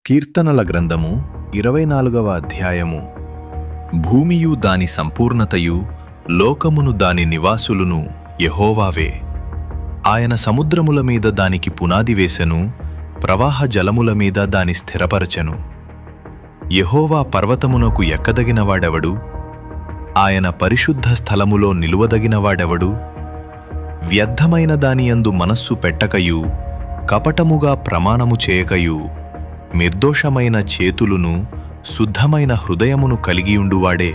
కీర్తనల గ్రంథము 24వ అధ్యాయము. భూమియు దాని సంపూర్ణతయు లోకమును దాని నివాసులును యెహోవావే. ఆయన సముద్రముల మీద దానికి పునాది వేసెను, ప్రవాహ జలముల మీద దాని స్థిరపరచెను. యెహోవా పర్వతమునకు ఎక్కదగినవాడెవడు? ఆయన పరిశుద్ధ స్థలములో నిలువదగినవాడెవడు? వ్యర్థమైన దానియందు మనస్సు పెట్టకయు, కపటముగా ప్రమాణము చేయకయు, నిర్దోషమైన చేతులును శుద్ధమైన హృదయమును కలిగియుండువాడే.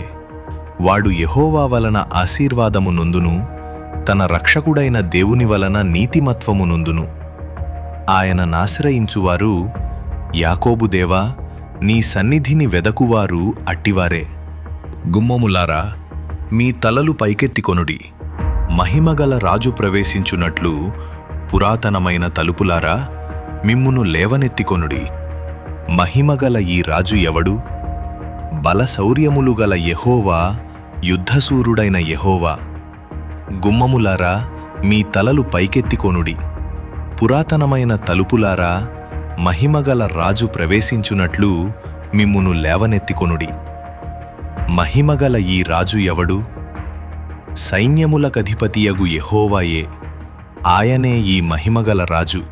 వాడు యెహోవా వలన ఆశీర్వాదము నొందును, తన రక్షకుడైన దేవుని వలన నీతిమత్వము నొందును. ఆయన నాశ్రయించువారు, యాకోబు దేవా, నీ సన్నిధిని వెదకువారు అట్టివారే. గుమ్మములారా, మీ తలలు పైకెత్తికొనుడి. మహిమగల రాజు ప్రవేశించున్నట్లు పురాతనమైన తలుపులారా, మిమ్మును లేవనెత్తికొనుడి. మహిమగల ఈ రాజు ఎవడు? బలశౌర్యములు గల యెహోవా, యుద్ధశూరుడైన యెహోవా. గుమ్మములారా, మీ తలలు పైకెత్తికొనుడి. పురాతనమైన తలుపులారా, మహిమగల రాజు ప్రవేశించున్నట్లు మిమ్మును లేవనెత్తికొనుడి. మహిమగల ఈ రాజు ఎవడు? సైన్యములకధిపతియగు యెహోవాయే. ఆయనే ఈ మహిమగల రాజు.